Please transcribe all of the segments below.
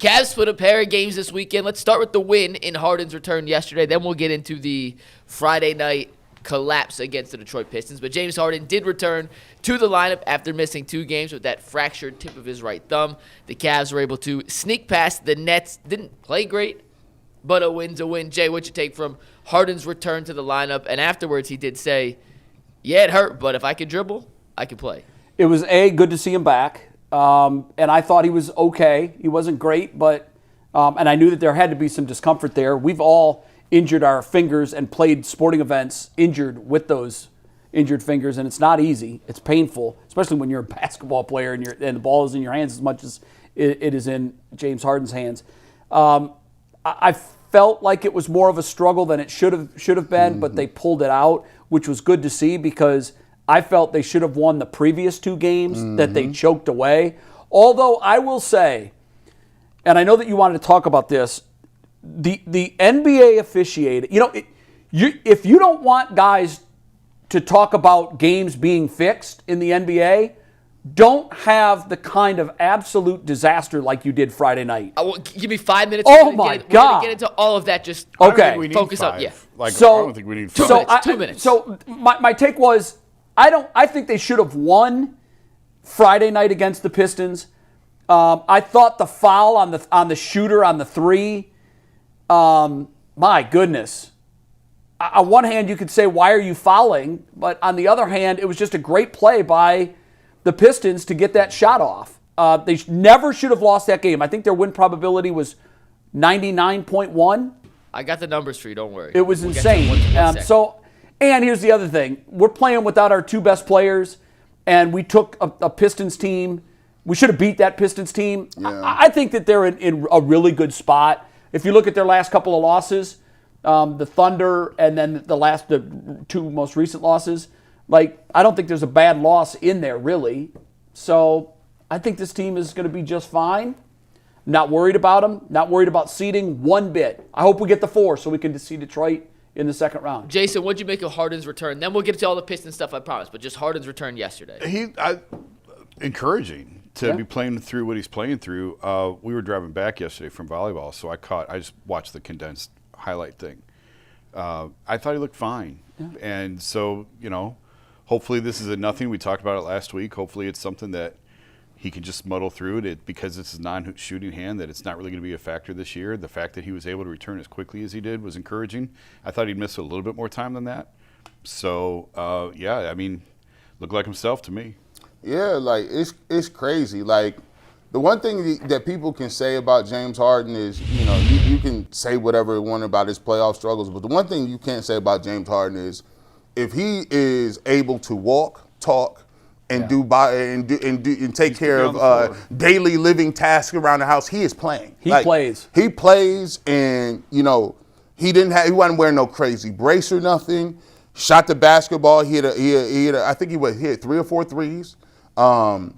Cavs split a pair of games this weekend. Let's start with the win in Harden's return yesterday. Then we'll get into the Friday night collapse against the Detroit Pistons. But James Harden did return to the lineup after missing 2 games with that fractured tip of his right thumb. The Cavs were able to sneak past the Nets. Didn't play great, but a win's a win. Jay, what'd you take from Harden's return to the lineup? And afterwards he did say, yeah, it hurt, but if I could dribble, I could play. It was, good to see him back. And I thought he was okay. He wasn't great, but and I knew that there had to be some discomfort there. We've all injured our fingers and played sporting events injured with those injured fingers, and it's not easy. It's painful, especially when you're a basketball player and the ball is in your hands as much as it is in James Harden's hands. I felt like it was more of a struggle than it should have been, but they pulled it out, which was good to see because I felt they should have won the previous 2 games that they choked away. Although I will say, and I know that you wanted to talk about this, the NBA officiating, if you don't want guys to talk about games being fixed in the NBA, don't have the kind of absolute disaster like you did Friday night. Give me 5 minutes. Oh, my God. We're going to get into all of that. Just focus up. Yeah. I don't think we need 5. 2 minutes. So my take was, I think they should have won Friday night against the Pistons. I thought the foul on the shooter on the 3, my goodness. On one hand, you could say, why are you fouling? But on the other hand, it was just a great play by the Pistons to get that shot off. They never should have lost that game. I think their win probability was 99.1. I got the numbers for you. Don't worry. It was insane. And here's the other thing. We're playing without our 2 best players, and we took a Pistons team. We should have beat that Pistons team. Yeah. I think that they're in a really good spot. If you look at their last couple of losses, the Thunder and then the 2 most recent losses, I don't think there's a bad loss in there, really. So I think this team is going to be just fine. Not worried about them. Not worried about seeding one bit. I hope we get the 4 so we can see Detroit in the second round. Jason, what'd you make of Harden's return? Then we'll get to all the Pistons stuff, I promise. But just Harden's return yesterday. Encouraging to be playing through what he's playing through. We were driving back yesterday from volleyball, so I just watched the condensed highlight thing. I thought he looked fine. Yeah. And so, hopefully this is a nothing. We talked about it last week. Hopefully it's something that he can just muddle through it because it's a non-shooting hand, that it's not really going to be a factor this year. The fact that he was able to return as quickly as he did was encouraging. I thought he'd miss a little bit more time than that. So, looked like himself to me. Yeah, it's crazy. The one thing that people can say about James Harden is, you can say whatever you want about his playoff struggles, but the one thing you can't say about James Harden is if he is able to walk, talk, and and take care of daily living tasks around the house, he is playing. He plays. He plays, and he wasn't wearing no crazy brace or nothing. Shot the basketball. He hit I think he hit 3 or 4 threes. I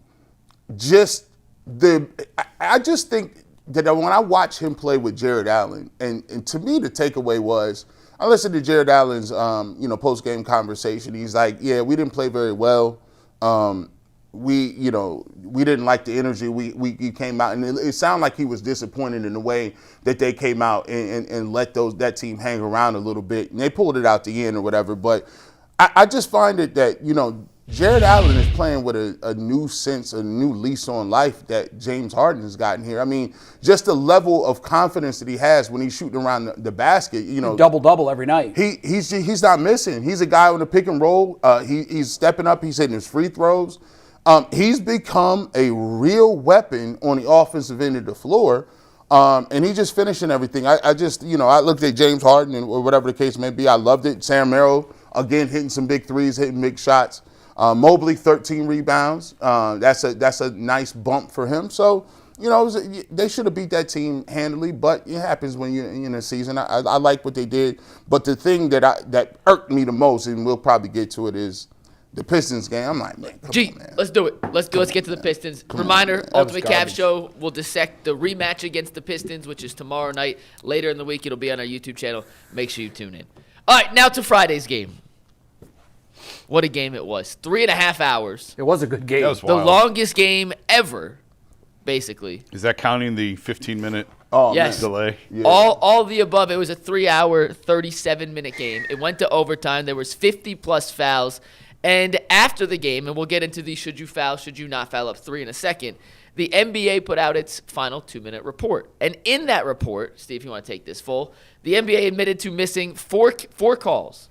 just think that when I watch him play with Jared Allen, and to me the takeaway was, I listened to Jared Allen's post-game conversation. He's like, yeah, we didn't play very well. We didn't like the energy we came out, and it sounded like he was disappointed in the way that they came out and let that team hang around a little bit, and they pulled it out the end or whatever. But I just find it that Jared Allen is playing with a new sense, a new lease on life that James Harden has gotten here. I mean, just the level of confidence that he has when he's shooting around the basket. Double every night. He's not missing. He's a guy on the pick and roll. He's stepping up. He's hitting his free throws. He's become a real weapon on the offensive end of the floor. And he's just finishing everything. I looked at James Harden or whatever the case may be. I loved it. Sam Merrill, again, hitting some big threes, hitting big shots. Mobley, 13 rebounds. That's a nice bump for him. So, they should have beat that team handily, but it happens when you're in a season. I like what they did. But the thing that irked me the most, and we'll probably get to it, is the Pistons game. I'm like, man, come on, man. Let's do it. Let's get to the Pistons. Reminder, Ultimate Cavs Show will dissect the rematch against the Pistons, which is tomorrow night. Later in the week, it'll be on our YouTube channel. Make sure you tune in. All right, now to Friday's game. What a game it was. 3.5 hours. It was a good game. That was the wild. longest game ever basically. Is that counting the 15-minute Yes. delay? Yeah. All the above. It was a 3-hour, 37-minute game. It went to overtime. There was 50-plus fouls. And after the game, and we'll get into the should you foul, should you not foul up 3 in a second, the NBA put out its final 2-minute report. And in that report, Steve, if you want to take this full, the NBA admitted to missing four calls,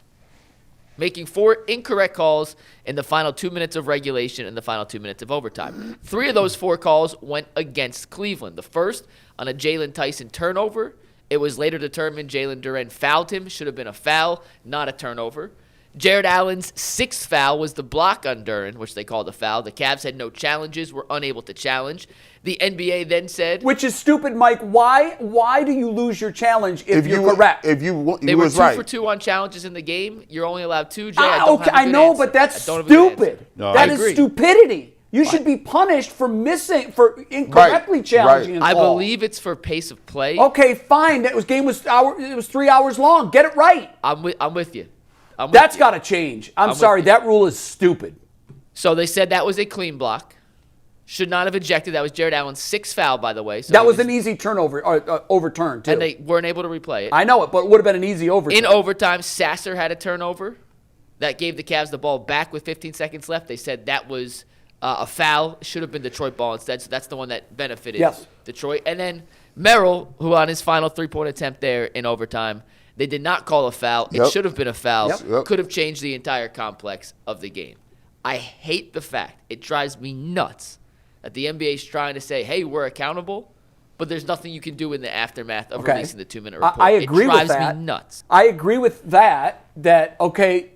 making 4 incorrect calls in the final 2 minutes of regulation and the final 2 minutes of overtime. 3 of those 4 calls went against Cleveland. The first on a Jalen Tyson turnover. It was later determined Jalen Duren fouled him. Should have been a foul, not a turnover. Jared Allen's 6th foul was the block on Duren, which they called a foul. The Cavs had no challenges, were unable to challenge. The NBA then said... Which is stupid, Mike. Why do you lose your challenge if you're correct? If you They were was 2 right. for 2 on challenges in the game. You're only allowed 2, Jay. I know, but that's stupid. No, That I is agree. stupidity. You should be punished for incorrectly challenging a I call. believe it's for pace of play. Okay, fine. It was 3 hours long. Get it right. I'm with you. That's got to change. I'm with sorry. you. That rule is stupid. So they said that was a clean block. Should not have ejected. That was Jared Allen's 6th foul, by the way. So That was an easy turnover, overturn, too. And they weren't able to replay it. I know it, but it would have been an easy overturn. In overtime, Sasser had a turnover that gave the Cavs the ball back with 15 seconds left. They said that was a foul. Should have been Detroit ball instead. So that's the one that benefited Detroit. And then Merrill, who on his final 3-point attempt there in overtime, they did not call a foul. It should have been a foul. Could have changed the entire complex of the game. I hate the fact. It drives me nuts that the NBA is trying to say, hey, we're accountable, but there's nothing you can do in the aftermath of releasing the 2-minute report. I agree with that. It drives me nuts. I agree with that, okay,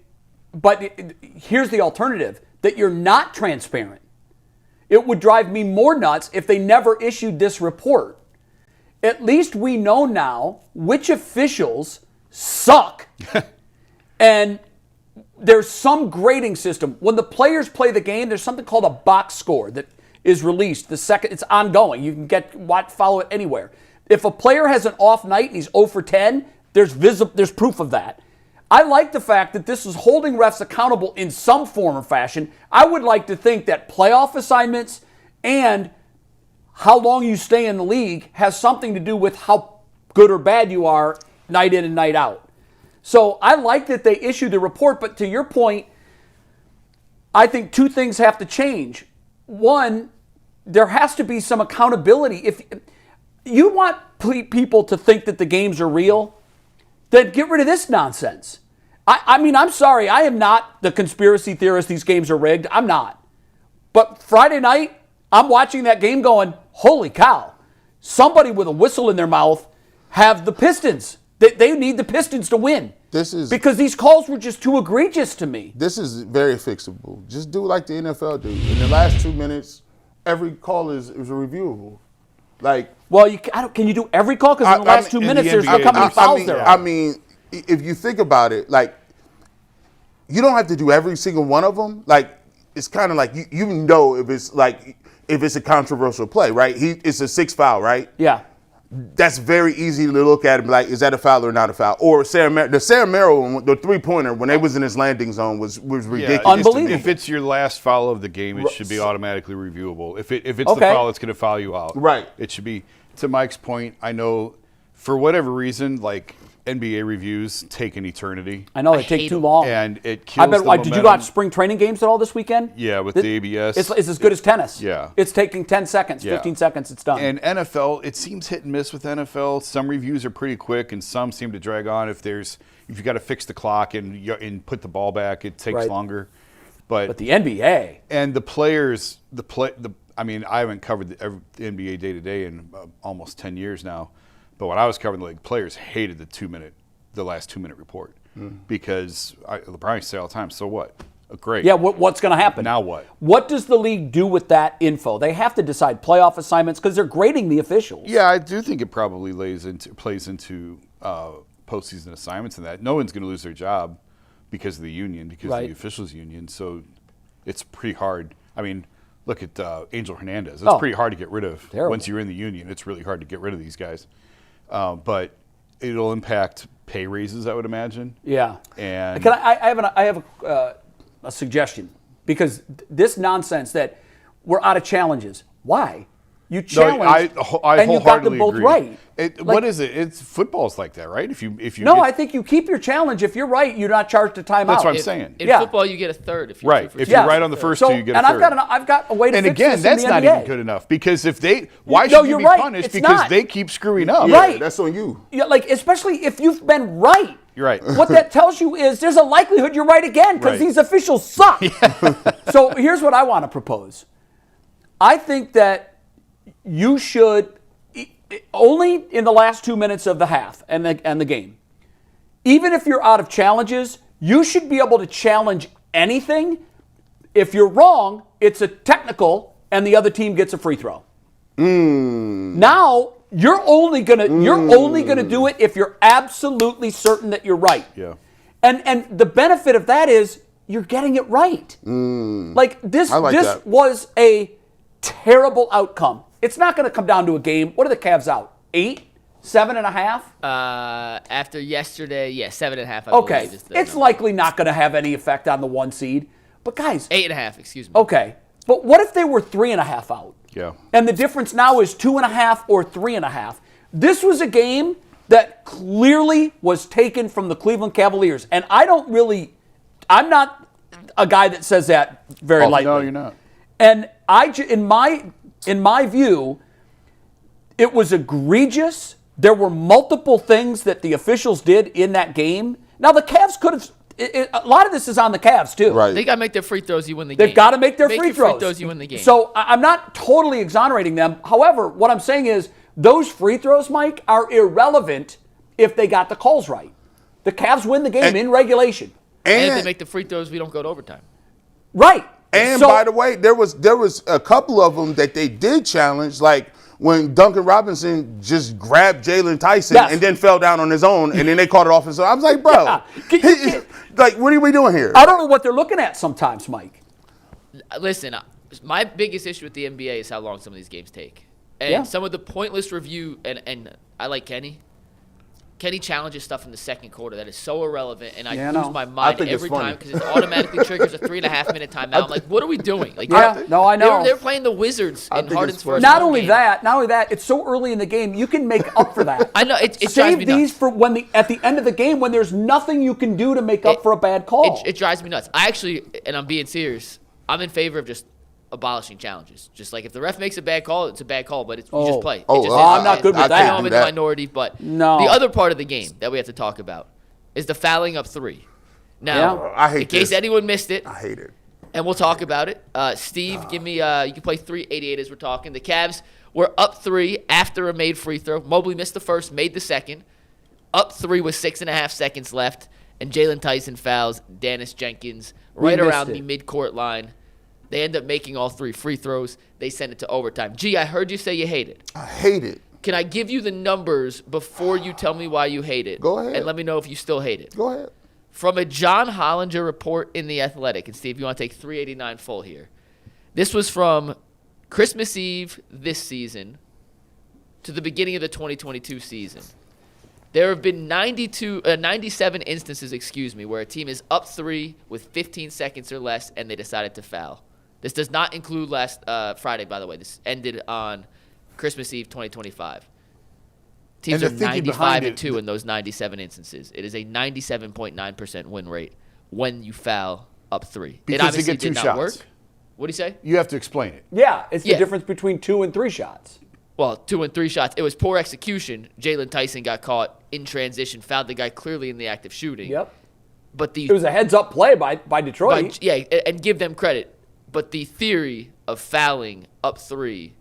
but here's the alternative, that you're not transparent. It would drive me more nuts if they never issued this report. At least we know now which officials suck, and there's some grading system. When the players play the game, there's something called a box score that is released the second it's ongoing. You can follow it anywhere. If a player has an off night and he's 0 for 10, there's proof of that. I like the fact that this is holding refs accountable in some form or fashion. I would like to think that playoff assignments and how long you stay in the league has something to do with how good or bad you are night in and night out. So I like that they issued the report, but to your point, I think 2 things have to change. One, there has to be some accountability. If you want people to think that the games are real, then get rid of this nonsense. I mean, I'm sorry. I am not the conspiracy theorist these games are rigged. I'm not. But Friday night, I'm watching that game going, holy cow. Somebody with a whistle in their mouth have the Pistons. They need the Pistons to win. Because these calls were just too egregious to me. This is very fixable. Just do like the NFL do. In the last 2 minutes, every call is reviewable. Well, can you do every call? Because in the last 2 minutes, there's look how many fouls there are. I mean, if you think about it, you don't have to do every single one of them. It's kind of like you know if it's a controversial play, right? It's a 6th foul, right? Yeah. That's very easy to look at and be like, is that a foul or not a foul? Or the Sam Merrill, the 3-pointer, when they was in his landing zone was ridiculous. Unbelievable. If it's your last foul of the game, it should be automatically reviewable. If it's the foul that's going to foul you out. Right. It should be. To Mike's point, I know for whatever reason, NBA reviews take an eternity. I know they take too long. And it kills the momentum. Did you watch spring training games at all this weekend? Yeah, with the ABS. It's as good as tennis. Yeah. It's taking 10 seconds, 15 seconds, it's done. And NFL, it seems hit and miss with NFL. Some reviews are pretty quick, and some seem to drag on. If you got to fix the clock and put the ball back, it takes longer. But the NBA and the players, I mean, I haven't covered the NBA day to day in almost 10 years now. But when I was covering the league, players hated the last 2 minute report because LeBron used to say all the time, so what? Great. Yeah, what's going to happen? Now what? What does the league do with that info? They have to decide playoff assignments because they're grading the officials. Yeah, I do think it probably plays into postseason assignments and that. No one's going to lose their job because of the union, because of the officials union. So it's pretty hard. I mean, look at Angel Hernandez. It's pretty hard to get rid of. Terrible. Once you're in the union, it's really hard to get rid of these guys. But it'll impact pay raises, I would imagine. Yeah. And I have a suggestion because this nonsense that we're out of challenges. Why? you challenged, I and you got them wholeheartedly both agree. right. What is it? It's football's like that, right? If you No, I think you keep your challenge. If you're right, you're not charged a timeout. That's what I'm saying. In football, you get a third. If you're Right. 2 for If 2. you're right on the first two, you get a third. I've got a way to and fix again, this that's in the not NBA. even good enough because why should you be right. punished? It's Because not. they keep screwing up. Yeah, Right. that's on you. Yeah, like especially if you've been right. You're right. What that tells you is there's a likelihood you're right again because Right. these officials suck. So here's what I want to propose. I think that you should only in the last 2 minutes of the half and the game. Even if you're out of challenges, you should be able to challenge anything. If you're wrong, it's a technical and the other team gets a free throw. Now you're only gonna do it if you're absolutely certain that you're right. Yeah. And the benefit of that is you're getting it right. Like this I like that. was a terrible outcome. It's not going to come down to a game. What are the Cavs out? 8? 7.5? After yesterday, 7.5. I Okay. believe is the It's number. likely not going to have any effect on the 1 seed. But guys, 8.5. Excuse me. okay. But what if they were 3.5 out? Yeah. And the difference now is 2.5 or 3.5. This was a game that clearly was taken from the Cleveland Cavaliers. And I'm not a guy that says that very lightly. No, you're not. And in my view, it was egregious. There were multiple things that the officials did in that game. Now, the Cavs could have. A lot of this is on the Cavs, too. Right. They got to make their free throws. You win the game. They've got to make their Make free your throws. Free throws. You win the game. So I'm not totally exonerating them. However, what I'm saying is those free throws, Mike, are irrelevant if they got the calls right. The Cavs win the game in regulation. and if they make the free throws, we don't go to overtime. Right. And So- by the way, there was a couple of them that they did challenge, like when Duncan Robinson just grabbed Jalen Tyson Yes. and then fell down on his own, and then they called it off. So I was like, bro, Yeah. like, what are we doing here? I don't know what they're looking at sometimes, Mike. Listen, my biggest issue with the NBA is how long some of these games take. And Yeah. some of the pointless review, and I like Kenny. Kenny challenges stuff in the second quarter that is so irrelevant, and I Yeah, I lose know. my I mind think it's every funny. time because it automatically triggers a 3.5-minute timeout. I'm like, what are we doing? Like, Yeah, no, I know. They're playing the Wizards in think Harden's it's funny. first Not home only game. that, it's so early in the game. You can make up for that. I know it drives Save me these nuts. for at the end of the game when there's nothing you can do to make up for a bad call. It drives me nuts. I actually, and I'm being serious, I'm in favor of just abolishing challenges. Just like if the ref makes a bad call, it's a bad call, but you just play. It just is. I'm not good with I that. I know can't I'm do in the that. minority, but No. the other part of the game that we have to talk about is the fouling up three. Now, Yeah. I hate in case this. anyone missed it, I hate it. and we'll talk about it. Steve, give me, you can play 388 as we're talking. The Cavs were up 3 after a made free throw. Mobley missed the first, made the second. Up 3 with 6.5 seconds left, and Jalen Tyson fouls Dennis Jenkins right missed around it. the midcourt line. They end up making all 3 free throws. They send it to overtime. Gee, I heard you say you hate it. I hate it. Can I give you the numbers before you tell me why you hate it? Go ahead. And let me know if you still hate it. Go ahead. From a John Hollinger report in The Athletic, and Steve, you want to take 389 full here. This was from Christmas Eve this season to the beginning of the 2022 season. There have been 97 instances, where a team is up 3 with 15 seconds or less and they decided to foul. This does not include last Friday, by the way. This ended on Christmas Eve 2025. Teams are And the thinking behind 95-2 it- in those 97 instances. It is a 97.9% win rate when you foul up 3. Because it they obviously get 2 did not shots. work. What do you say? You have to explain it. Yeah, it's the Yeah. difference between 2 and 3 shots. Well, 2 and 3 shots. It was poor execution. Jalen Tyson got caught in transition, fouled the guy clearly in the act of shooting. Yep. But the It was a heads-up play by Detroit. But, yeah, and give them credit. But the theory of fouling up 3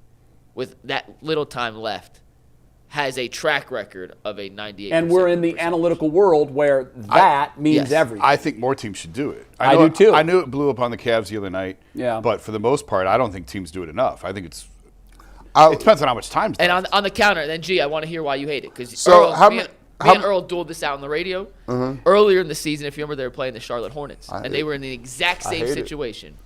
with that little time left has a track record of a 98%. And we're in the percentage. analytical world where that means yes. everything. I think more teams should do it. I know do too. I knew it blew up on the Cavs the other night. Yeah. But for the most part, I don't think teams do it enough. I think it I'll- depends on how much time's And left. on the counter, then, I want to hear why you hate it. Because So how me ma- and how- Earl dueled this out on the radio. Earlier in the season, if you remember, they were playing the Charlotte Hornets. And they were in the exact I same hate it. situation.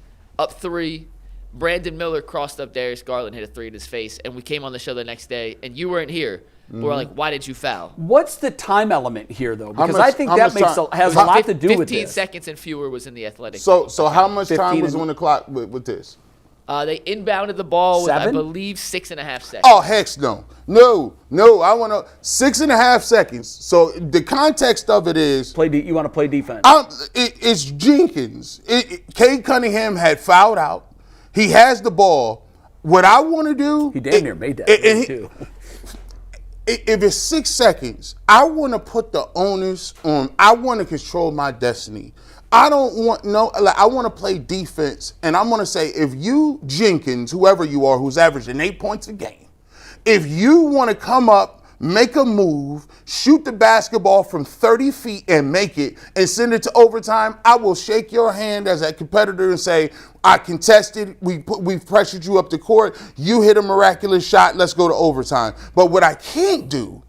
Up 3, Brandon Miller crossed up Darius Garland, hit a 3 in his face. And we came on the show the next day, and you weren't here. We're like, why did you foul? What's the time element here, though? Because much- I think how that much time- has a lot to do with 15 this. seconds and fewer was in the Athletic. So how much time 15 was and- on the clock with this? They inbounded the ball with, I 7? believe, 6.5 seconds. Oh, heck no. No, I want to 6.5 seconds. So the context of it is You want to play defense. it's Jenkins. Cade Cunningham had fouled out. He has the ball. What I want to do. He damn near made that too. If it's 6 seconds, I want to put the onus on. I want to control my destiny. I don't want I want to play defense, and I'm going to say, if you, Jenkins, whoever you are, who's averaging 8 points a game, if you want to come up, make a move, shoot the basketball from 30 feet and make it, and send it to overtime, I will shake your hand as a competitor and say, I contested, we've pressured you up the court, you hit a miraculous shot, let's go to overtime. But what I can't do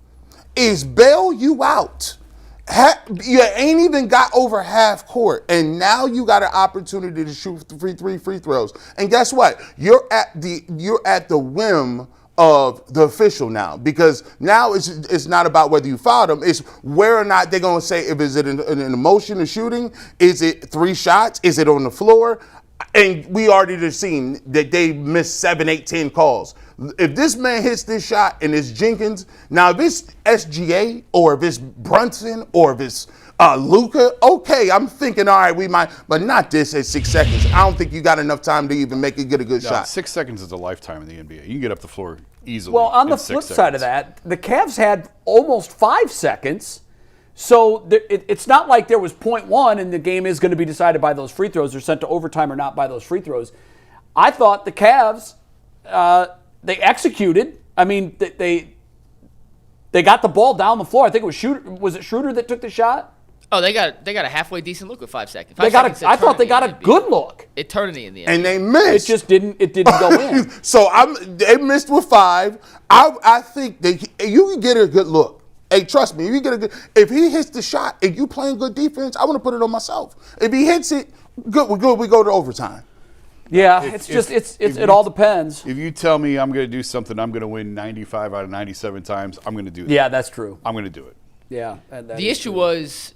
is bail you out. You ain't even got over half court, and now you got an opportunity to shoot three free throws. And guess what? You're at the whim of the official now, because now it's not about whether you fouled them, it's where or not they're going to say, if is it an emotion of shooting, is it 3 shots, is it on the floor? And we already have seen that they missed 7, 8, 10 calls. If this man hits this shot and it's Jenkins, now if it's SGA or if it's Brunson or if it's Luka, okay, I'm thinking, all right, we might, but not this at 6 seconds. I don't think you got enough time to even get a good shot. 6 seconds is a lifetime in the NBA. You can get up the floor easily. Well, on the in flip 6 side of seconds. that, the Cavs had almost 5 seconds. So it's not like there was 0.1 and the game is going to be decided by those free throws or sent to overtime or not by those free throws. I thought the Cavs, they executed. I mean, they got the ball down the floor. I think it was Schroeder. Was it Schroeder that took the shot? Oh, they got a halfway decent look with 5 seconds. I thought they got a good look. Eternity in the end. And they missed. It didn't go in. So they missed with 5. I think you can get a good look. Hey, trust me, if he hits the shot and you playing good defense, I want to put it on myself. If he hits it, good, we go to overtime. Yeah, it all depends. If you tell me I'm going to do something, I'm going to win 95 out of 97 times, I'm going to do that. Yeah, that's true. I'm going to do it. Yeah. The issue was,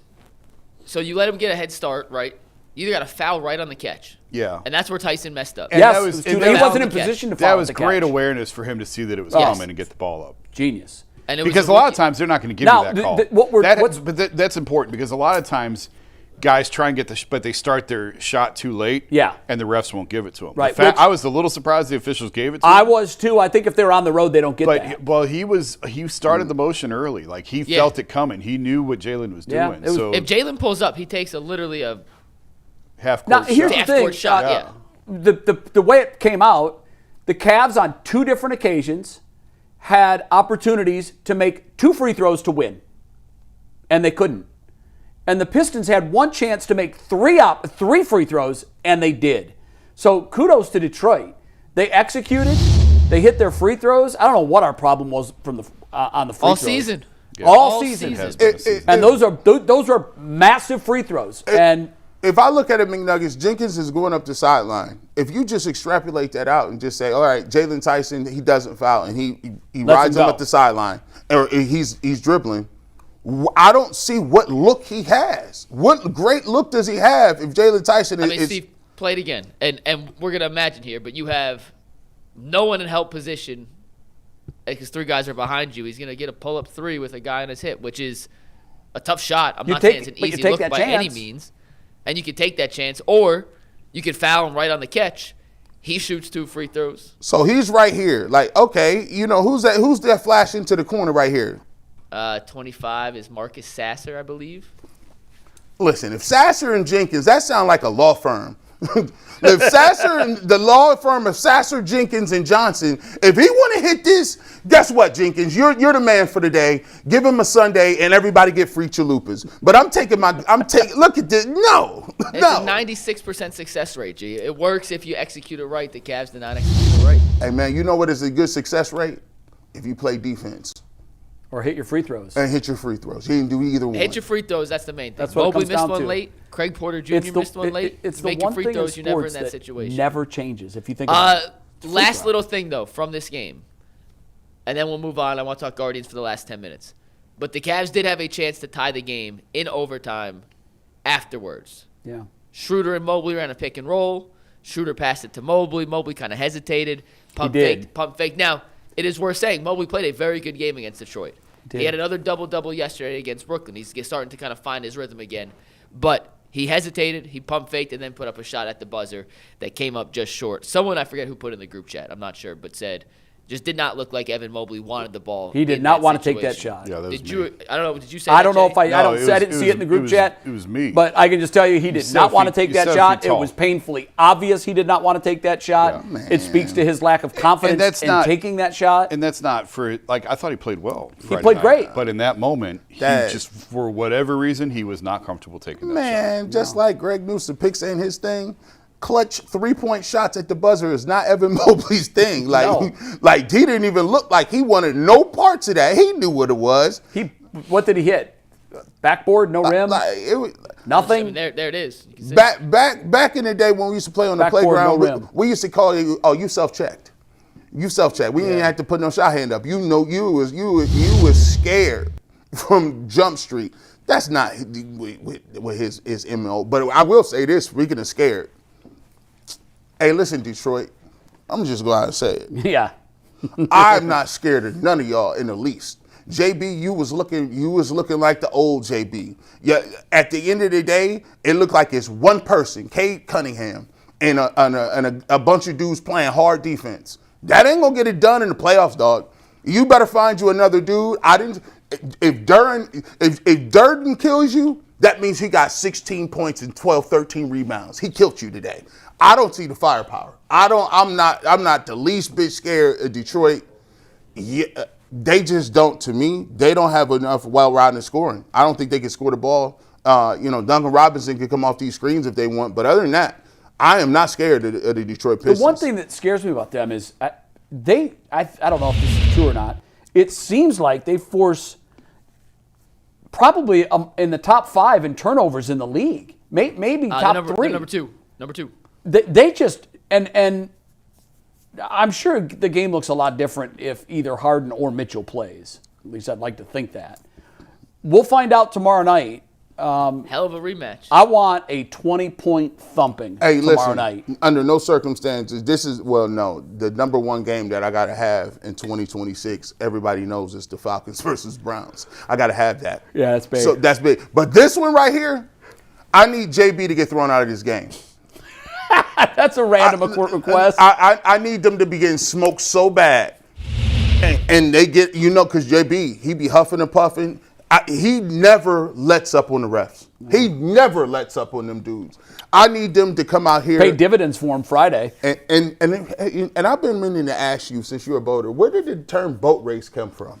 so you let him get a head start, right? You either got a foul right on the catch. Yeah. And that's where Tyson messed up. And Yes, that was- he and that wasn't in was- position to foul That at was the great catch. awareness for him to see that it was Yes. coming and get the ball up. Genius. And it was Because a lot of times they're not going to give Now, you that call. That's important, because a lot of times guys try and get but they start their shot too late. Yeah. And the refs won't give it to them. Right, I was a little surprised the officials gave it to I him. was too. I think if they're on the road, they don't get that. But he started the motion early. Like, he felt it coming. He knew what Jalen was Yeah, doing. it was- So if Jalen pulls up, he takes literally a half-court Now, here's shot. the thing. half-court shot. Yeah. The way it came out, the Cavs on 2 different occasions had opportunities to make 2 free throws to win, and they couldn't. And the Pistons had 1 chance to make 3 free throws, and they did. So kudos to Detroit. They executed. They hit their free throws. I don't know what our problem was from on the free All throws. season. Yeah. All season. Has been a season. And those are massive free throws. And If I look at it, McNuggets, Jenkins is going up the sideline. If you just extrapolate that out and just say, all right, Jalen Tyson, he doesn't foul, and he rides him go. up the sideline, or he's dribbling, I don't see what look he has. What great look does he have if Jalen Tyson is... Steve, play it again. And we're going to imagine here, but you have no one in help position because 3 guys are behind you. He's going to get a pull-up 3 with a guy on his hip, which is a tough shot. I'm not saying it's an easy look by any means. And you could take that chance, or you could foul him right on the catch. He shoots 2 free throws. So he's right here. Like, okay, who's that flashing to the corner right here? 25 is Marcus Sasser, I believe. Listen, if Sasser and Jenkins, that sounds like a law firm. If Sasser and the law firm of Sasser, Jenkins, and Johnson, if he want to hit this, guess what, Jenkins? You're the man for the day. Give him a Sunday, and everybody get free chalupas. But look at this. No. It's a 96% success rate, G. It works if you execute it right. The Cavs did not execute it right. Hey, man, you know what is a good success rate? If you play defense. or hit your free throws. And hit your free throws. He didn't do either one. Hit your free throws. That's the main thing. That's what it Mobley comes missed down one to. late. Craig Porter Jr. missed one late. It's You the make your one free thing in throws, you're never in sports that that situation. never changes. If you think about it. Last little thing, though, from this game, and then we'll move on. I want to talk Guardians for the last 10 minutes. But the Cavs did have a chance to tie the game in overtime afterwards. Yeah. Schroeder and Mobley ran a pick and roll. Schroeder passed it to Mobley. Mobley kind of hesitated, pump did. faked, pump faked. Now, it is worth saying Mobley played a very good game against Detroit. Did. He had another double-double yesterday against Brooklyn. He's starting to kind of find his rhythm again. But he hesitated, he pump faked, and then put up a shot at the buzzer that came up just short. Someone, I forget who put in the group chat, I'm not sure, but said, just did not look like Evan Mobley wanted the ball. He did not want to take that shot. Yeah, that was Did me. you? I don't know. Did you say? I that, don't know if Jay? I didn't see it in the group chat. It was me. But I can just tell you, he did He's not 7 want to feet- take he's that 7 shot. feet It tall. was painfully obvious he did not want to take that shot. Yeah, It speaks to his lack of confidence in taking that shot. And that's not for like I thought he played well. Friday played night. great. But in that moment, he That- just for whatever reason he was not comfortable taking that shot. Man, just like Greg Newsom picks in his thing, clutch 3-point shots at the buzzer is not Evan Mobley's thing. Like, No. like he didn't even look like he wanted no parts of that. He knew what it was. What did he hit? Backboard, no rim, Like, it was, I nothing. mean, there it is. You can see. back in the day when we used to play on the Backboard, playground, no rim. we used to call you, oh, you self-checked. You self-checked. We didn't have to put no shot hand up. You know, you was scared from Jump Street. That's not with his MO. But I will say this, speaking of scared. Hey, listen, Detroit, I'm just going to say it. Yeah. I'm not scared of none of y'all in the least. JB, you was looking like the old JB. Yeah, at the end of the day, it looked like it's one person, Cade Cunningham, and a bunch of dudes playing hard defense. That ain't gonna get it done in the playoffs, dog. You better find you another dude. If Durden kills you, that means he got 16 points and 12, 13 rebounds. He killed you today. I don't see the firepower. I'm not the least bit scared of Detroit. Yeah, they just don't, to me, they don't have enough well-rounded scoring. I don't think they can score the ball. Duncan Robinson can come off these screens if they want, but other than that, I am not scared of the Detroit Pistons. The one thing that scares me about them is I don't know if this is true or not. It seems like they force probably in the top 5 in turnovers in the league. Maybe top 3. Number two. They just and I'm sure the game looks a lot different if either Harden or Mitchell plays. At least I'd like to think that. We'll find out tomorrow night. Hell of a rematch. I want a 20-point thumping tomorrow night. Under no circumstances, the number one game that I got to have in 2026, everybody knows it's the Falcons versus Browns. I got to have that. Yeah, that's big. So that's big. But this one right here, I need JB to get thrown out of this game. That's a random request. I need them to be getting smoked so bad. And they get, because JB, he be huffing and puffing. He never lets up on the refs. He never lets up on them dudes. I need them to come out here. Pay dividends for him Friday. And I've been meaning to ask you since you're a boater, where did the term boat race come from?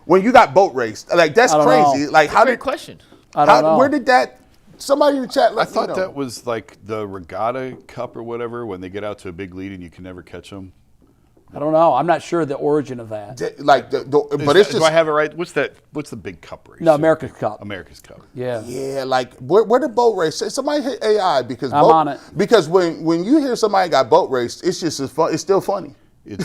When you got boat race, like that's crazy. Know. Like how Great did question. I don't know. Where did that? Somebody in the chat. I thought that was like the Regatta Cup or whatever when they get out to a big lead and you can never catch them. I don't know. I'm not sure the origin of that. But it's just. Do I have it right? What's that? What's the big cup race? No, America's Cup. America's Cup. Yeah. Yeah, like where the boat race? Somebody hit AI because I'm on it. Because when you hear somebody got boat raced, it's just as fun. It's still funny. Yeah,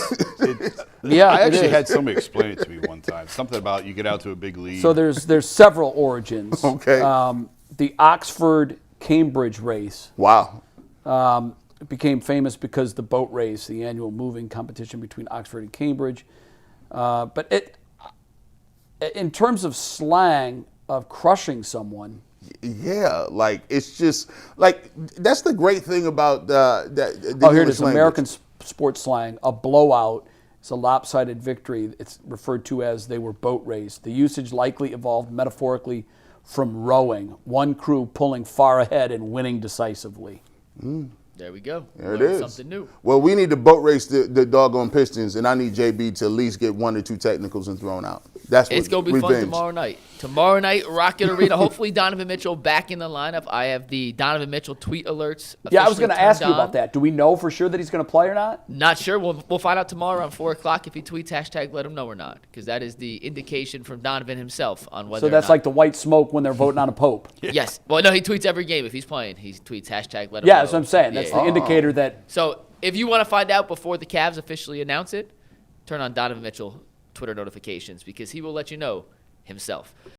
I it actually is. had somebody explain it to me one time. Something about you get out to a big lead. So there's several origins. Okay. The Oxford-Cambridge race Wow. became famous because the boat race, the annual moving competition between Oxford and Cambridge. But in terms of slang of crushing someone, Yeah, like it's just like that's the great thing about the here it English is, language. American sports slang. A blowout is a lopsided victory. It's referred to as they were boat raced. The usage likely evolved metaphorically from rowing, one crew pulling far ahead and winning decisively. There we go. There it Learned is. Something new. Well, we need to boat race the doggone Pistons, and I need JB to at least get 1 or 2 technicals and thrown out. That's what It's going to be fun revenge. tomorrow night. Tomorrow night, Rocket Arena. Hopefully, Donovan Mitchell back in the lineup. I have the Donovan Mitchell tweet alerts. Yeah, I was going to ask you officially turned about that. Do we know for sure that he's going to play or not? on. Not sure. We'll find out tomorrow around 4 o'clock if he tweets hashtag let him know or not, because that is the indication from Donovan himself on whether So that's or not. like the white smoke when they're voting on a pope. Yes. Well, no, he tweets every game. If he's playing, he tweets hashtag let him know. Yeah, that's what I'm saying. That's Yeah. the indicator that So if you want to find out before the Cavs officially announce it, turn on Donovan Mitchell Twitter notifications because he will let you know himself.